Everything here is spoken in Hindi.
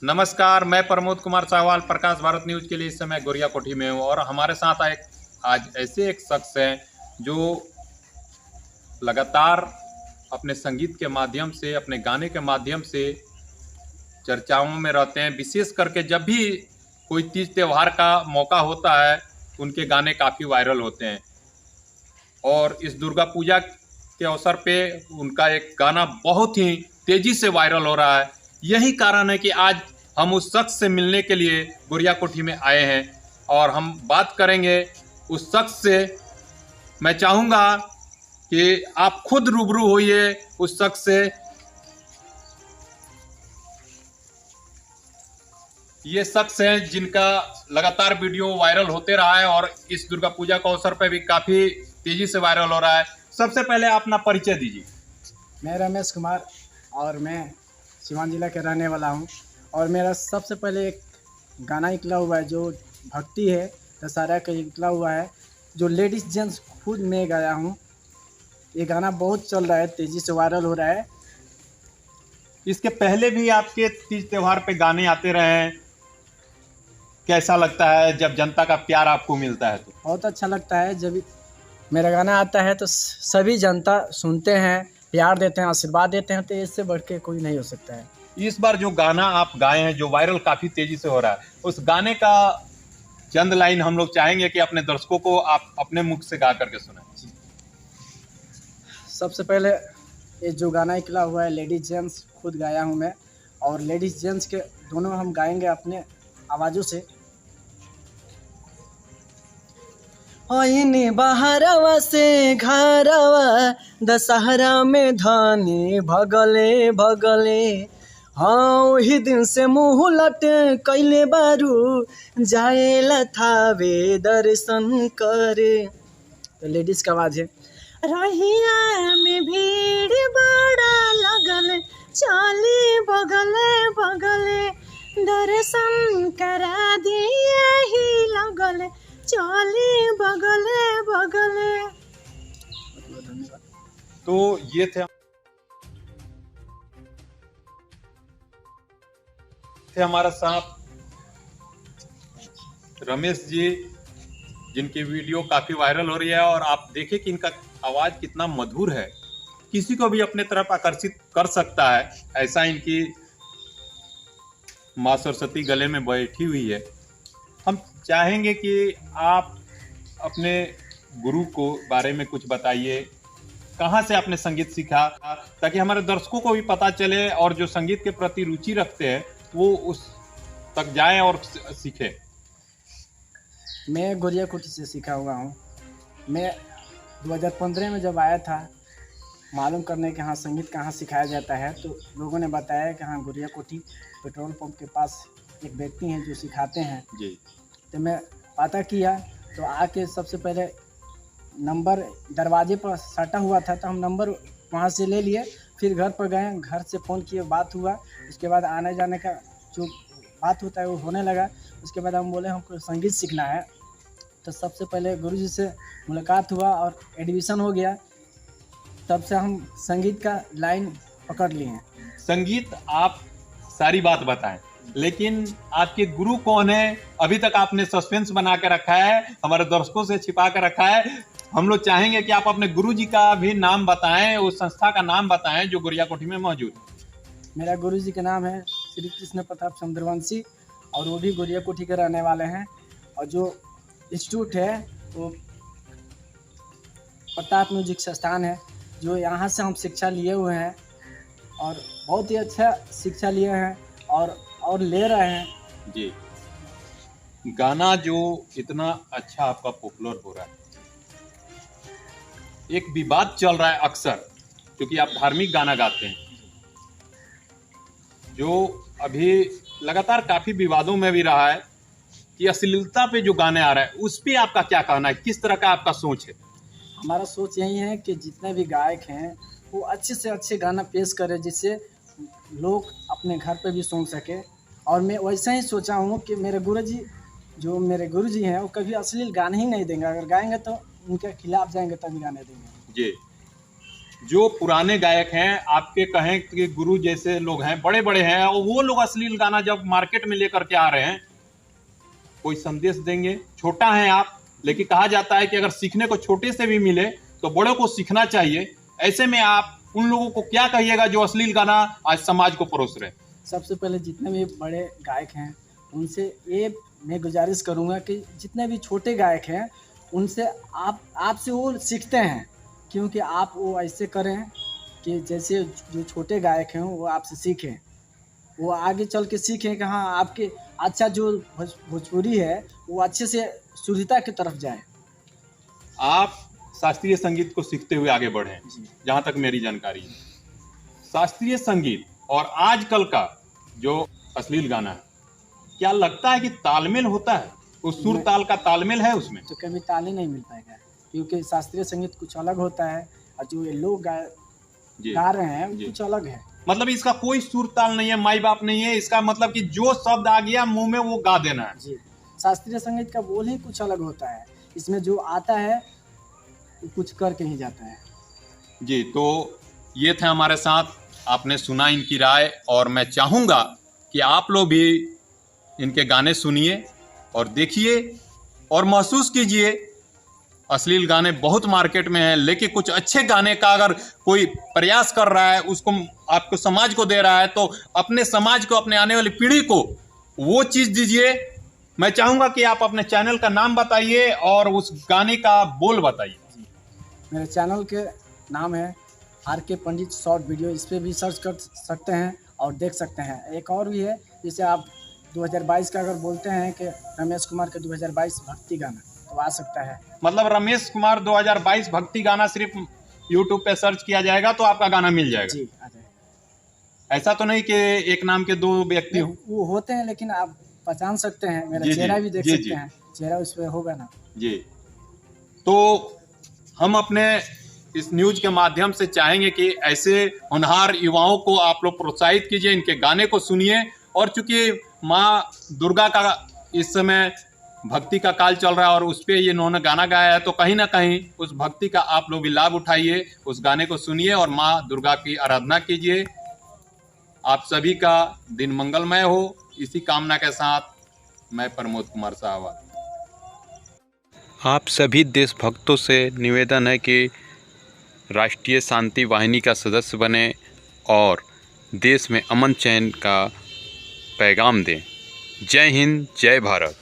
नमस्कार, मैं प्रमोद कुमार साहवाल प्रकाश भारत न्यूज के लिए इस समय गोरिया कोठी में हूँ और हमारे साथ आज ऐसे एक शख्स हैं जो लगातार अपने संगीत के माध्यम से, अपने गाने के माध्यम से चर्चाओं में रहते हैं। विशेष करके जब भी कोई तीज त्यौहार का मौका होता है, उनके गाने काफ़ी वायरल होते हैं और इस दुर्गा पूजा के अवसर पे उनका एक गाना बहुत ही तेज़ी से वायरल हो रहा है। यही कारण है कि आज हम उस शख्स से मिलने के लिए गोरिया कोठी में आए हैं और हम बात करेंगे उस शख्स से। मैं चाहूँगा कि आप खुद रूबरू होइए उस शख्स से। ये शख्स हैं जिनका लगातार वीडियो वायरल होते रहा है और इस दुर्गा पूजा के अवसर पर भी काफ़ी तेज़ी से वायरल हो रहा है। सबसे पहले आप अपना परिचय दीजिए। मैं रमेश कुमार और मैं सिवान जिला के रहने वाला हूं और मेरा सबसे पहले एक गाना निकला हुआ है जो भक्ति है, दशहरा का निकला हुआ है, जो लेडीज़ जेंट्स खुद मैं गाया हूं। ये गाना बहुत चल रहा है, तेज़ी से वायरल हो रहा है। इसके पहले भी आपके तीज त्यौहार पे गाने आते रहे हैं, कैसा लगता है जब जनता का प्यार आपको मिलता है? तो बहुत अच्छा लगता है जब मेरा गाना आता है तो सभी जनता सुनते हैं, प्यार देते हैं, आशीर्वाद देते हैं, तो इससे बढ़ के कोई नहीं हो सकता है। इस बार जो गाना आप गाए हैं जो वायरल काफ़ी तेज़ी से हो रहा है, उस गाने का चंद लाइन हम लोग चाहेंगे कि अपने दर्शकों को आप अपने मुख से गा करके सुनाएं। सबसे पहले ये जो गाना निकला हुआ है लेडीज जेंट्स खुद गाया हूँ मैं और लेडीज जेंट्स के दोनों हम गाएंगे अपने आवाज़ों से। ओइनी बहरवा से घरवा दशहरा में धानी भगले भगले, हाँ वही दिन से मुँह लट कैले बारू जाएला थावे दर्शन करे। तो लेडीज़ का आवाज़ है। रहिया में भीड़ बड़ा लगल चाली बगले बगले, दर्शन करा दिए ही लगल चाली बगले बगले। तो ये थे हमारा साथ रमेश जी, जिनकी वीडियो काफ़ी वायरल हो रही है और आप देखें कि इनका आवाज़ कितना मधुर है, किसी को भी अपने तरफ आकर्षित कर सकता है। ऐसा इनकी माँ सरस्वती गले में बैठी हुई है। हम चाहेंगे कि आप अपने गुरु को बारे में कुछ बताइए, कहाँ से आपने संगीत सीखा, ताकि हमारे दर्शकों को भी पता चले और जो संगीत के प्रति रुचि रखते हैं वो उस तक जाएं और सीखें। मैं गोरिया कोठी से सीखा हुआ हूँ। मैं 2015 में जब आया था मालूम करने के हाँ संगीत कहाँ सिखाया जाता है, तो लोगों ने बताया कि हाँ गोरिया कोठी पेट्रोल पंप के पास एक व्यक्ति हैं जो सिखाते हैं जी। तो मैं पता किया तो आके सबसे पहले नंबर दरवाजे पर सटा हुआ था तो हम नंबर वहाँ से ले लिए, फिर घर पर गए, घर से फ़ोन किए, बात हुआ, उसके बाद आने जाने का जो बात होता है वो होने लगा। उसके बाद हम बोले हमको संगीत सीखना है, तो सबसे पहले गुरुजी से मुलाकात हुआ और एडमिशन हो गया। तब से हम संगीत का लाइन पकड़ लिए हैं। संगीत आप सारी बात बताएं, लेकिन आपके गुरु कौन है अभी तक आपने सस्पेंस बना के रखा है, हमारे दर्शकों से छिपा कर रखा है। हम लोग चाहेंगे कि आप अपने गुरु जी का भी नाम बताएं, उस संस्था का नाम बताएं जो गोरिया कोठी में मौजूद है। मेरा गुरु जी का नाम है श्री कृष्ण प्रताप चंद्रवंशी और वो भी गोरिया कोठी के रहने वाले हैं। और जो इंस्टीट्यूट है वो प्रताप म्यूजिक संस्थान है, जो यहाँ से हम शिक्षा लिए हुए हैं और बहुत ही अच्छा शिक्षा लिए हैं और ले रहे हैं। जी, गाना जो इतना अच्छा आपका पॉपुलर हो रहा है, एक विवाद चल रहा है अक्सर, क्योंकि आप धार्मिक गाना गाते हैं, जो अभी लगातार काफ़ी विवादों में भी रहा है कि अश्लीलता पे जो गाने आ रहा है उस पर आपका क्या कहना है, किस तरह का आपका सोच है? हमारा सोच यही है कि जितने भी गायक हैं वो अच्छे से अच्छे गाना पेश करें जिससे लोग अपने घर पे भी सुन सके। और मैं वैसा ही सोचा हूँ कि मेरे गुरुजी हैं वो कभी अश्लील गाने ही नहीं देंगे, अगर गाएंगे तो उनके खिलाफ जाएंगे तभी गाने देंगे। जी, जो पुराने गायक हैं, आपके कहें कि गुरु जैसे लोग हैं, बड़े बड़े हैं, और वो लोग अश्लील गाना जब मार्केट में लेकर के आ रहे हैं, कोई संदेश देंगे? छोटा है आप, लेकिन कहा जाता है कि अगर सीखने को छोटे से भी मिले तो बड़ों को सीखना चाहिए। ऐसे में आप उन लोगों को क्या कहिएगा जो अश्लील गाना आज समाज को परोस रहे हैं? सबसे पहले जितने भी बड़े गायक हैं उनसे ये मैं गुजारिश करूंगा कि जितने भी छोटे गायक हैं उनसे आपसे वो सीखते हैं, क्योंकि आप वो ऐसे करें कि जैसे जो छोटे गायक हैं वो आपसे सीखें, वो आगे चल के सीखें कि हाँ आपके अच्छा जो भोजपुरी है वो अच्छे से शुद्धता की तरफ जाए। आप शास्त्रीय संगीत को सीखते हुए आगे बढ़े, जहाँ तक मेरी जानकारी है। शास्त्रीय संगीत और आजकल का जो अश्लील गाना है, क्या लगता है कि तालमेल होता है? उस सुर ताल का तालमेल है उसमें? तो कभी ताल ही नहीं मिल पाएगा, क्योंकि शास्त्रीय संगीत कुछ अलग होता है और जो ये लोग गा रहे हैं कुछ अलग है। मतलब इसका कोई सुर ताल नहीं है, माई बाप नहीं है, इसका मतलब कि जो शब्द आ गया मुंह में वो गा देना है। जी, शास्त्रीय संगीत का बोल ही कुछ अलग होता है, इसमें जो आता है कुछ करके ही जाता है। जी, तो ये थे हमारे साथ, आपने सुना इनकी राय, और मैं चाहूँगा कि आप लोग भी इनके गाने सुनिए और देखिए और महसूस कीजिए। अश्लील गाने बहुत मार्केट में हैं, लेकिन कुछ अच्छे गाने का अगर कोई प्रयास कर रहा है, उसको आपको समाज को दे रहा है, तो अपने समाज को, अपने आने वाली पीढ़ी को वो चीज़ दीजिए। मैं चाहूँगा कि आप अपने चैनल का नाम बताइए और उस गाने का बोल बताइए। मेरे चैनल के नाम है RK पंडित शॉर्ट वीडियो, इस पर भी सर्च कर सकते हैं और देख सकते हैं। एक और भी है, जैसे आप 2022 का अगर बोलते हैं कि रमेश कुमार के 2022 भक्ति गाना, तो आ सकता है। मतलब रमेश कुमार 2022 भक्ति गाना सिर्फ YouTube पे सर्च किया जाएगा तो आपका गाना मिल जाएगा? जी, आ जाएगा। ऐसा तो नहीं कि एक नाम के दो व्यक्ति हो? वो होते हैं, लेकिन आप पहचान सकते हैं, मेरा चेहरा भी देख सकते हैं, चेहरा उस पर होगा ना जी। तो हम अपने इस न्यूज के माध्यम से चाहेंगे कि ऐसे होनहार युवाओं को आप लोग प्रोत्साहित कीजिए, इनके गाने को सुनिए। और चूंकि माँ दुर्गा का इस समय भक्ति का काल चल रहा है और उस पर ये इन्होंने गाना गाया है, तो कहीं ना कहीं उस भक्ति का आप लोग भी लाभ उठाइए, उस गाने को सुनिए और माँ दुर्गा की आराधना कीजिए। आप सभी का दिन मंगलमय हो, इसी कामना के साथ मैं प्रमोद कुमार साहब। आप सभी देशभक्तों से निवेदन है कि राष्ट्रीय शांति वाहिनी का सदस्य बने और देश में अमन चैन का पैगाम दें। जय हिंद, जय भारत।